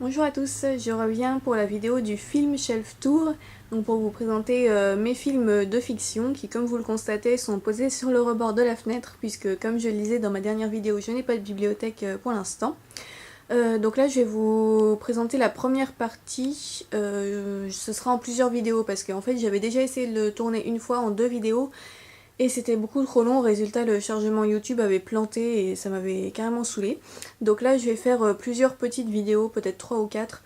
Bonjour à tous, je reviens pour la vidéo du film Shelf Tour, donc pour vous présenter mes films de fiction qui, comme vous le constatez, sont posés sur le rebord de la fenêtre puisque, comme je le disais dans ma dernière vidéo, je n'ai pas de bibliothèque pour l'instant. Donc là je vais vous présenter la première partie, ce sera en plusieurs vidéos parce qu'en fait j'avais déjà essayé de le tourner une fois en 2 vidéos et c'était beaucoup trop long, résultat le chargement YouTube avait planté et ça m'avait carrément saoulé. Donc là je vais faire plusieurs petites vidéos, peut-être 3 ou 4,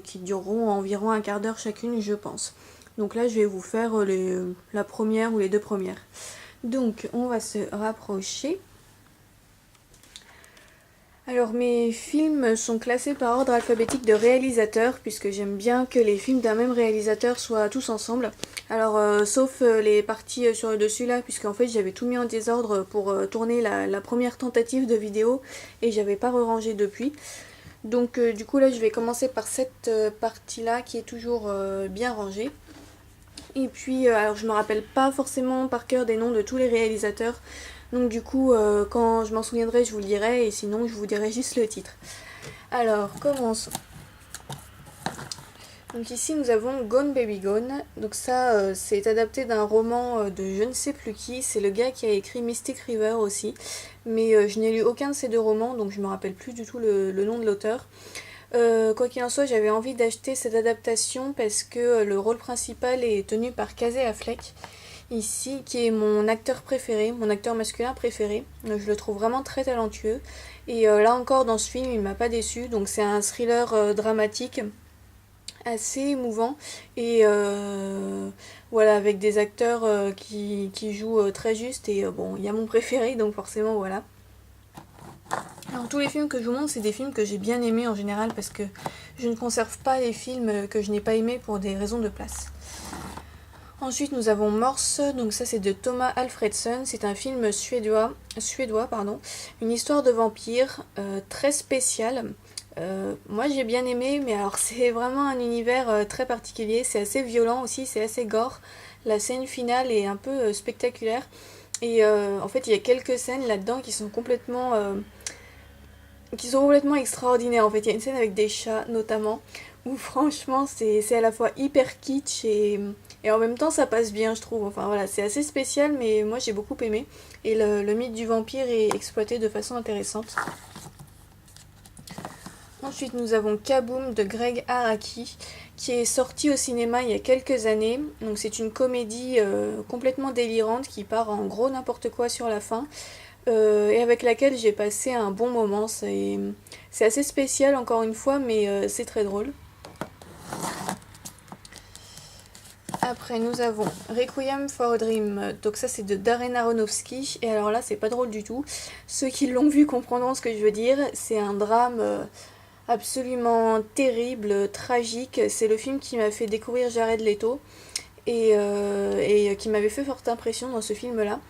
qui dureront environ un quart d'heure chacune je pense. Donc là je vais vous faire la première ou les 2 premières. Donc on va se rapprocher. Alors mes films sont classés par ordre alphabétique de réalisateurs puisque j'aime bien que les films d'un même réalisateur soient tous ensemble. Alors sauf les parties sur le dessus là puisqu'en fait j'avais tout mis en désordre pour tourner la première tentative de vidéo et j'avais pas re-rangé depuis. Donc du coup là je vais commencer par cette partie là qui est toujours bien rangée. Et puis alors je me rappelle pas forcément par cœur des noms de tous les réalisateurs. Donc du coup, quand je m'en souviendrai, je vous le dirai, et sinon je vous dirai juste le titre. Alors, commençons. Donc ici nous avons Gone Baby Gone. Donc ça, c'est adapté d'un roman de je ne sais plus qui. C'est le gars qui a écrit Mystic River aussi. Mais je n'ai lu aucun de ces 2 romans, donc je me rappelle plus du tout le nom de l'auteur. Quoi qu'il en soit, j'avais envie d'acheter cette adaptation parce que le rôle principal est tenu par Casey Affleck. Ici, qui est mon acteur préféré, mon acteur masculin préféré. Je le trouve vraiment très talentueux. Et là encore, dans ce film, il m'a pas déçu. Donc c'est un thriller dramatique, assez émouvant. Et voilà, avec des acteurs qui jouent très juste. Et bon, il y a mon préféré, donc forcément, voilà. Alors tous les films que je vous montre, c'est des films que j'ai bien aimés en général parce que je ne conserve pas les films que je n'ai pas aimés pour des raisons de place. Ensuite, nous avons Morse, donc ça c'est de Thomas Alfredson, c'est un film suédois, une histoire de vampire très spéciale. Moi j'ai bien aimé, mais alors c'est vraiment un univers très particulier, c'est assez violent aussi, c'est assez gore. La scène finale est un peu spectaculaire et en fait il y a quelques scènes là-dedans qui sont complètement extraordinaires. En fait, il y a une scène avec des chats notamment où franchement c'est à la fois hyper kitsch et en même temps ça passe bien je trouve. Enfin voilà, c'est assez spécial mais moi j'ai beaucoup aimé et le mythe du vampire est exploité de façon intéressante. Ensuite nous avons Kaboom de Greg Araki qui est sorti au cinéma il y a quelques années. Donc c'est une comédie complètement délirante qui part en gros n'importe quoi sur la fin. Et avec laquelle j'ai passé un bon moment. C'est assez spécial encore une fois, mais c'est très drôle. Après, nous avons Requiem for a Dream. Donc ça, c'est de Darren Aronofsky. Et alors là, c'est pas drôle du tout. Ceux qui l'ont vu comprendront ce que je veux dire. C'est un drame absolument terrible, tragique. C'est le film qui m'a fait découvrir Jared Leto et qui m'avait fait forte impression dans ce film-là.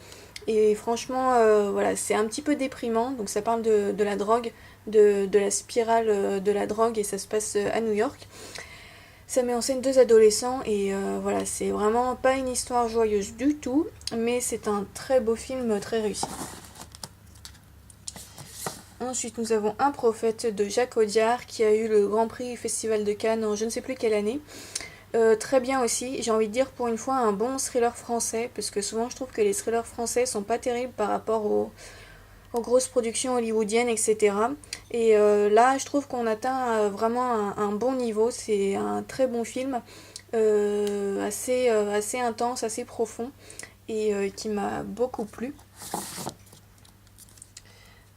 Et franchement, voilà, c'est un petit peu déprimant. Donc ça parle de la drogue, de la spirale de la drogue et ça se passe à New York. Ça met en scène 2 adolescents et voilà, c'est vraiment pas une histoire joyeuse du tout, mais c'est un très beau film, très réussi. Ensuite, nous avons Un prophète de Jacques Audiard qui a eu le Grand Prix du Festival de Cannes en je ne sais plus quelle année. Très bien aussi, j'ai envie de dire pour une fois un bon thriller français, parce que souvent je trouve que les thrillers français sont pas terribles par rapport aux grosses productions hollywoodiennes, etc. Et là, je trouve qu'on atteint vraiment un bon niveau, c'est un très bon film, assez intense, assez profond, et qui m'a beaucoup plu.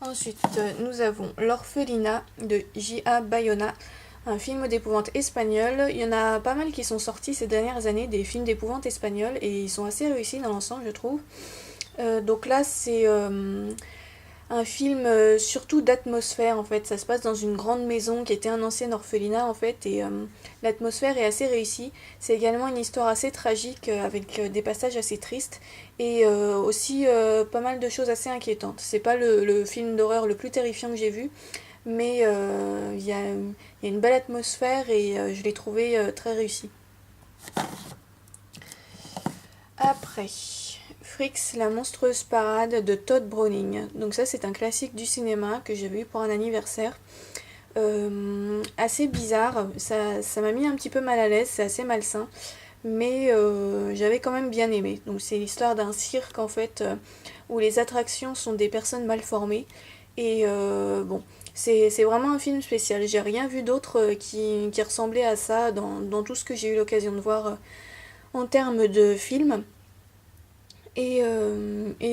Ensuite, nous avons L'Orphelinat de J.A. Bayona, un film d'épouvante espagnol. Il y en a pas mal qui sont sortis ces dernières années, des films d'épouvante espagnols, et ils sont assez réussis dans l'ensemble, je trouve. Donc là, c'est un film surtout d'atmosphère, en fait. Ça se passe dans une grande maison qui était un ancien orphelinat, en fait, et l'atmosphère est assez réussie. C'est également une histoire assez tragique, avec des passages assez tristes, et aussi pas mal de choses assez inquiétantes. C'est pas le film d'horreur le plus terrifiant que j'ai vu, mais il y a une belle atmosphère et je l'ai trouvé très réussi. Après, Fricks, la monstrueuse parade de Todd Browning. Donc ça c'est un classique du cinéma que j'avais eu pour un anniversaire. assez bizarre. Ça m'a mis un petit peu mal à l'aise, c'est assez malsain. Mais j'avais quand même bien aimé. Donc c'est l'histoire d'un cirque en fait où les attractions sont des personnes mal formées. Et bon, c'est vraiment un film spécial. J'ai rien vu d'autre qui ressemblait à ça dans tout ce que j'ai eu l'occasion de voir en termes de film. Et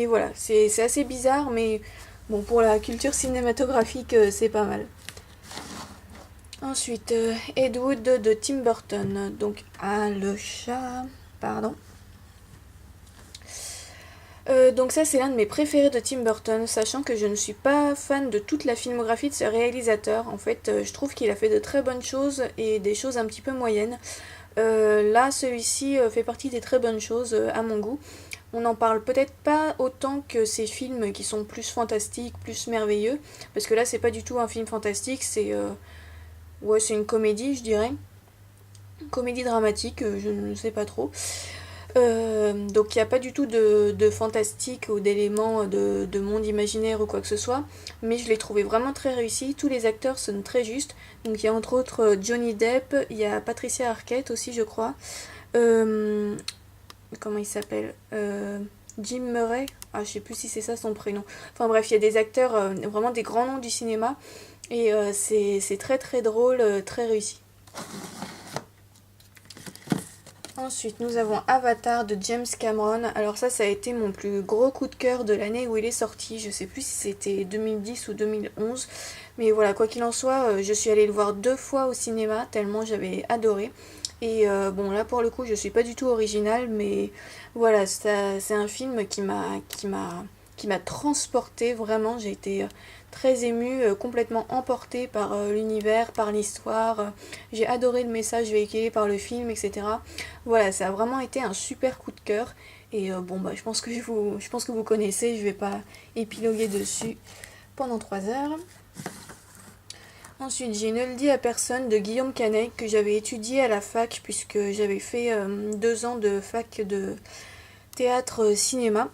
voilà, c'est assez bizarre, mais bon, pour la culture cinématographique, c'est pas mal. Ensuite, Ed Wood de Tim Burton. Donc, le chat. Pardon. Donc ça c'est l'un de mes préférés de Tim Burton, sachant que je ne suis pas fan de toute la filmographie de ce réalisateur. En fait, je trouve qu'il a fait de très bonnes choses et des choses un petit peu moyennes. Là, celui-ci fait partie des très bonnes choses à mon goût. On n'en parle peut-être pas autant que ces films qui sont plus fantastiques, plus merveilleux, parce que là c'est pas du tout un film fantastique, c'est une comédie, je dirais. Une comédie dramatique, je ne sais pas trop. Donc il n'y a pas du tout de fantastique ou d'éléments de monde imaginaire ou quoi que ce soit, mais je l'ai trouvé vraiment très réussi. Tous les acteurs sont très justes. Donc il y a entre autres Johnny Depp, il y a Patricia Arquette aussi, je crois. Euh, Comment il s'appelle Jim Murray. Ah, je sais plus si c'est ça son prénom. Enfin bref, il y a des acteurs, vraiment des grands noms du cinéma, et c'est très très drôle, très réussi. Ensuite, nous avons Avatar de James Cameron. Alors ça a été mon plus gros coup de cœur de l'année où il est sorti. Je sais plus si c'était 2010 ou 2011. Mais voilà, quoi qu'il en soit, je suis allée le voir 2 fois au cinéma, tellement j'avais adoré. Et bon, là pour le coup, je suis pas du tout originale, mais voilà, c'est un film qui m'a transportée vraiment. J'ai été très émue, complètement emportée par l'univers, par l'histoire. J'ai adoré le message véhiculé par le film, etc. Voilà, ça a vraiment été un super coup de cœur. Et bon, bah, je pense que vous connaissez, je vais pas épiloguer dessus pendant 3 heures. Ensuite, j'ai Ne le dit à personne de Guillaume Canet que j'avais étudié à la fac puisque j'avais fait 2 ans de fac de théâtre cinéma.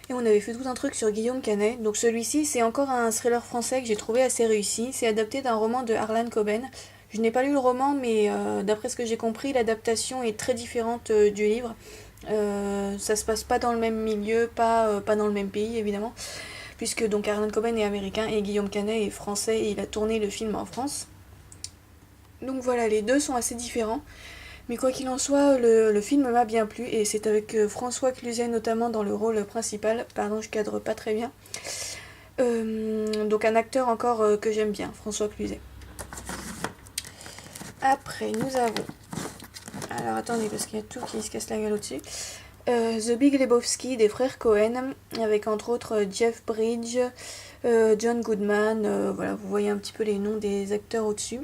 Et on avait fait tout un truc sur Guillaume Canet. Donc celui-ci, c'est encore un thriller français que j'ai trouvé assez réussi. C'est adapté d'un roman de Harlan Coben. Je n'ai pas lu le roman, mais d'après ce que j'ai compris, l'adaptation est très différente du livre. Ça se passe pas dans le même milieu, pas dans le même pays évidemment, puisque donc Harlan Coben est américain et Guillaume Canet est français et il a tourné le film en France. Donc voilà, les deux sont assez différents. Mais quoi qu'il en soit, le film m'a bien plu et c'est avec François Cluzet notamment dans le rôle principal. Pardon, je cadre pas très bien. Donc un acteur encore que j'aime bien, François Cluzet. Après, nous avons... Alors attendez, parce qu'il y a tout qui se casse la gueule au-dessus. The Big Lebowski des frères Cohen, avec entre autres Jeff Bridges, John Goodman, voilà, vous voyez un petit peu les noms des acteurs au-dessus.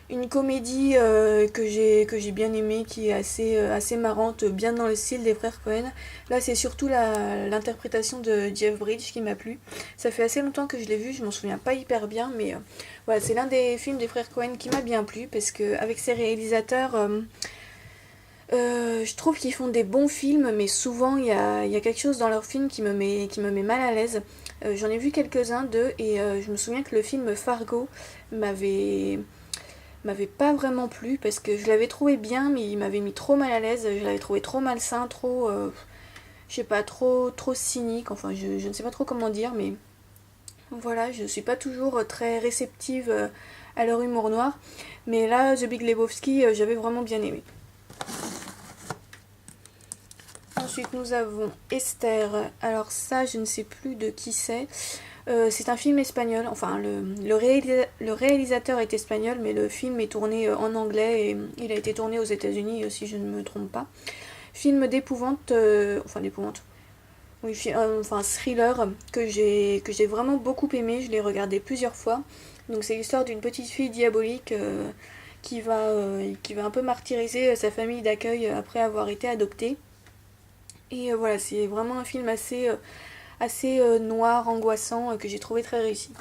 Une comédie que j'ai bien aimée, qui est assez marrante, bien dans le style des frères Cohen. Là, c'est surtout l'interprétation de Jeff Bridges qui m'a plu. Ça fait assez longtemps que je l'ai vu, je m'en souviens pas hyper bien, mais voilà, c'est l'un des films des frères Cohen qui m'a bien plu, parce qu'avec ces réalisateurs, je trouve qu'ils font des bons films, mais souvent il y a quelque chose dans leurs films qui me met mal à l'aise. J'en ai vu quelques-uns d'eux, et je me souviens que le film Fargo m'avait pas vraiment plu parce que je l'avais trouvé bien, mais il m'avait mis trop mal à l'aise. Je l'avais trouvé trop malsain, trop je sais pas, trop cynique. Enfin, je ne sais pas trop comment dire, mais voilà, je suis pas toujours très réceptive à leur humour noir, mais là The Big Lebowski, j'avais vraiment bien aimé. Ensuite, nous avons Esther. Alors ça, je ne sais plus de qui c'est. C'est un film espagnol. Enfin, le réalisateur est espagnol, mais le film est tourné en anglais et il a été tourné aux États-Unis, si je ne me trompe pas. Film d'épouvante, enfin d'épouvante. Oui, enfin thriller que j'ai vraiment beaucoup aimé. Je l'ai regardé plusieurs fois. Donc c'est l'histoire d'une petite fille diabolique qui va un peu martyriser sa famille d'accueil après avoir été adoptée. Et voilà, c'est vraiment un film assez noir, angoissant, que j'ai trouvé très réussi.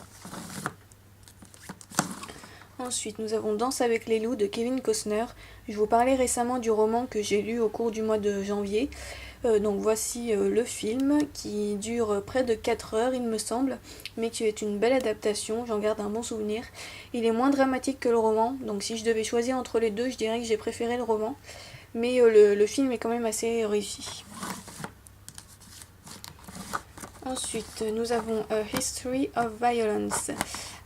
Ensuite, nous avons Danse avec les loups de Kevin Costner. Je vous parlais récemment du roman que j'ai lu au cours du mois de janvier. Donc voici le film qui dure près de 4 heures il me semble, mais qui est une belle adaptation, j'en garde un bon souvenir. Il est moins dramatique que le roman, donc si je devais choisir entre les deux, je dirais que j'ai préféré le roman, mais le film est quand même assez réussi. Ensuite, nous avons A History of Violence.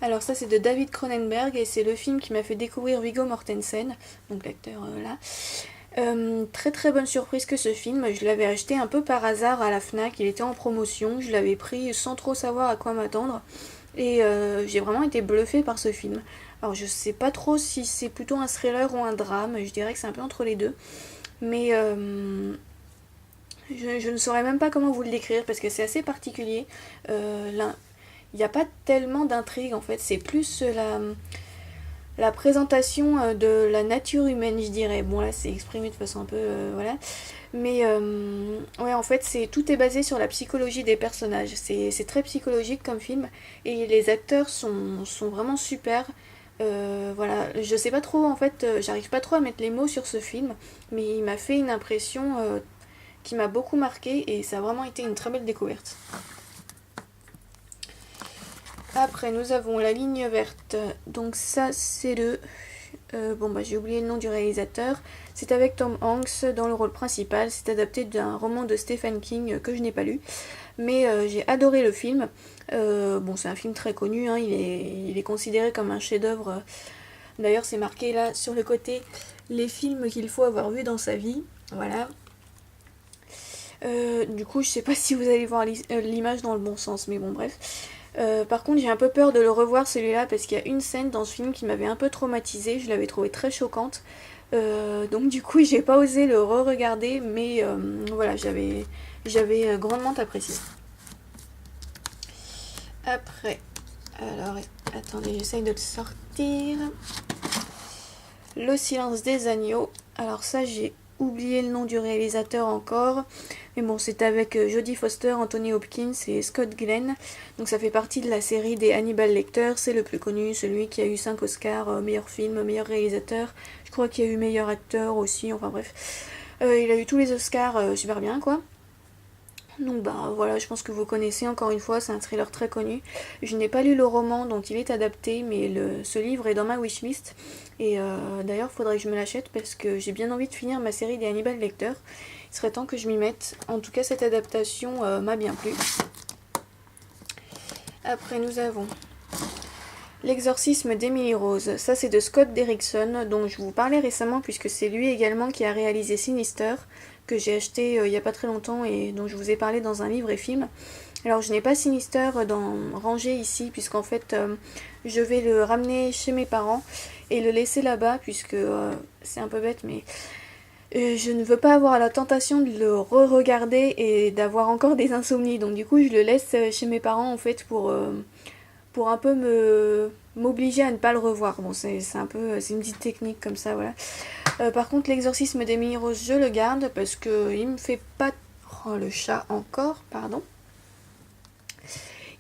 Alors ça c'est de David Cronenberg et c'est le film qui m'a fait découvrir Viggo Mortensen, donc l'acteur là. Très très bonne surprise que ce film, je l'avais acheté un peu par hasard à la FNAC, il était en promotion, je l'avais pris sans trop savoir à quoi m'attendre et j'ai vraiment été bluffée par ce film. Alors je sais pas trop si c'est plutôt un thriller ou un drame, je dirais que c'est un peu entre les deux, mais je ne saurais même pas comment vous le décrire parce que c'est assez particulier. Il n'y a pas tellement d'intrigue en fait, c'est plus la présentation de la nature humaine, je dirais. Bon, là, c'est exprimé de façon un peu. Voilà. Mais, ouais, en fait, tout est basé sur la psychologie des personnages. C'est très psychologique comme film. Et les acteurs sont vraiment super. Voilà. Je sais pas trop, en fait, j'arrive pas trop à mettre les mots sur ce film. Mais il m'a fait une impression qui m'a beaucoup marqué. Et ça a vraiment été une très belle découverte. Après, nous avons La Ligne Verte. Donc ça, c'est j'ai oublié le nom du réalisateur. C'est avec Tom Hanks dans le rôle principal. C'est adapté d'un roman de Stephen King que je n'ai pas lu. Mais j'ai adoré le film. C'est un film très connu. Hein, il est considéré comme un chef-d'œuvre. D'ailleurs, c'est marqué là sur le côté les films qu'il faut avoir vus dans sa vie. Voilà. Du coup, je sais pas si vous allez voir l'image dans le bon sens, mais bon, bref. Par contre, j'ai un peu peur de le revoir celui-là parce qu'il y a une scène dans ce film qui m'avait un peu traumatisée. Je l'avais trouvé très choquante. Donc du coup, j'ai pas osé le re-regarder, mais voilà, j'avais grandement apprécié. Après, alors attendez, j'essaye de le sortir. Le silence des agneaux. Alors ça, j'ai oublié le nom du réalisateur encore. Mais bon, c'est avec Jodie Foster, Anthony Hopkins et Scott Glenn. Donc ça fait partie de la série des Hannibal Lecter. C'est le plus connu, celui qui a eu 5 Oscars, meilleur film, meilleur réalisateur. Je crois qu'il y a eu meilleur acteur aussi, enfin bref. Il a eu tous les Oscars super bien quoi. Donc voilà, je pense que vous connaissez encore une fois, c'est un thriller très connu. Je n'ai pas lu le roman dont il est adapté, mais ce livre est dans ma wishlist. Et d'ailleurs, il faudrait que je me l'achète parce que j'ai bien envie de finir ma série des Hannibal Lecter. Il serait temps que je m'y mette. En tout cas, cette adaptation m'a bien plu. Après, nous avons L'exorcisme d'Emily Rose. Ça, c'est de Scott Derrickson, dont je vous parlais récemment, puisque c'est lui également qui a réalisé Sinister, que j'ai acheté il n'y a pas très longtemps et dont je vous ai parlé dans un livre et film. Alors, je n'ai pas Sinister rangé ici, puisqu'en fait, je vais le ramener chez mes parents et le laisser là-bas, puisque c'est un peu bête, mais je ne veux pas avoir la tentation de le re-regarder et d'avoir encore des insomnies. Donc, du coup, je le laisse chez mes parents, en fait, pour un peu m'obliger à ne pas le revoir. Bon, c'est une petite technique comme ça, voilà. Par contre, l'exorcisme d'Emily Rose, je le garde parce que il me fait pas... Oh, le chat encore, pardon.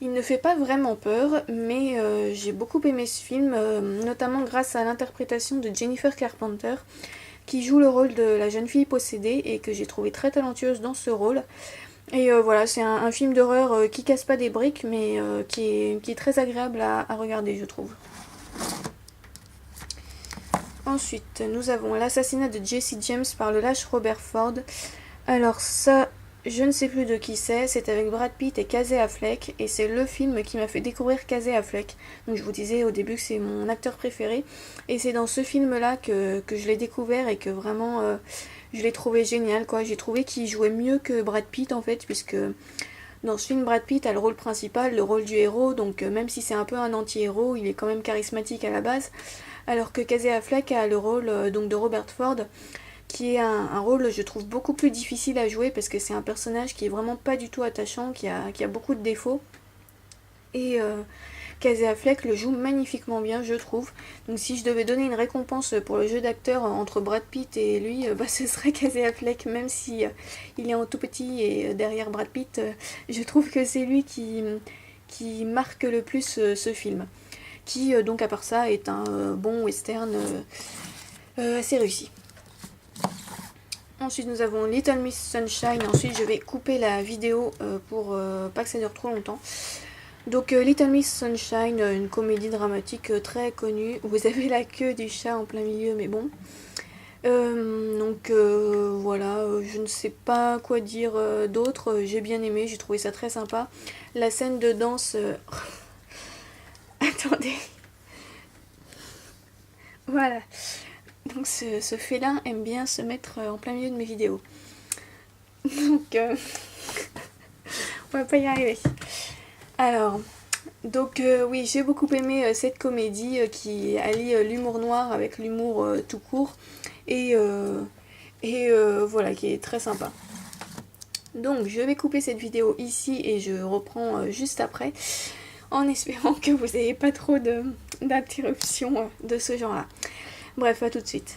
Il ne fait pas vraiment peur, mais j'ai beaucoup aimé ce film, notamment grâce à l'interprétation de Jennifer Carpenter, qui joue le rôle de la jeune fille possédée et que j'ai trouvé très talentueuse dans ce rôle. Et voilà, c'est un film d'horreur qui casse pas des briques, mais qui est très agréable à regarder, je trouve. Ensuite, nous avons l'assassinat de Jesse James par le lâche Robert Ford. Alors ça, je ne sais plus de qui c'est avec Brad Pitt et Casey Affleck, et c'est le film qui m'a fait découvrir Casey Affleck. Donc je vous disais au début que c'est mon acteur préféré, et c'est dans ce film-là que je l'ai découvert et que vraiment... je l'ai trouvé génial, quoi. J'ai trouvé qu'il jouait mieux que Brad Pitt, en fait, puisque dans ce film, Brad Pitt a le rôle principal, le rôle du héros, donc même si c'est un peu un anti-héros, il est quand même charismatique à la base, alors que Casey Affleck a le rôle donc de Robert Ford, qui est un rôle, je trouve, beaucoup plus difficile à jouer, parce que c'est un personnage qui est vraiment pas du tout attachant, qui a beaucoup de défauts, et... Casey Affleck le joue magnifiquement bien, je trouve. Donc si je devais donner une récompense pour le jeu d'acteur entre Brad Pitt et lui, ce serait Casey Affleck, même si il est en tout petit et derrière Brad Pitt, je trouve que c'est lui qui marque le plus ce film. Qui, donc à part ça, est un bon western assez réussi. Ensuite nous avons Little Miss Sunshine. Ensuite je vais couper la vidéo pour pas que ça dure trop longtemps. Donc Little Miss Sunshine, une comédie dramatique très connue. Vous avez la queue du chat en plein milieu, mais bon. Voilà, je ne sais pas quoi dire d'autre. J'ai bien aimé, j'ai trouvé ça très sympa. La scène de danse... Attendez. Voilà. Donc ce félin aime bien se mettre en plein milieu de mes vidéos. Donc on va pas y arriver. Alors, donc oui, j'ai beaucoup aimé cette comédie qui allie l'humour noir avec l'humour tout court. Et voilà, qui est très sympa. Donc je vais couper cette vidéo ici et je reprends juste après, en espérant que vous n'ayez pas trop d'interruptions de ce genre là. Bref, à tout de suite.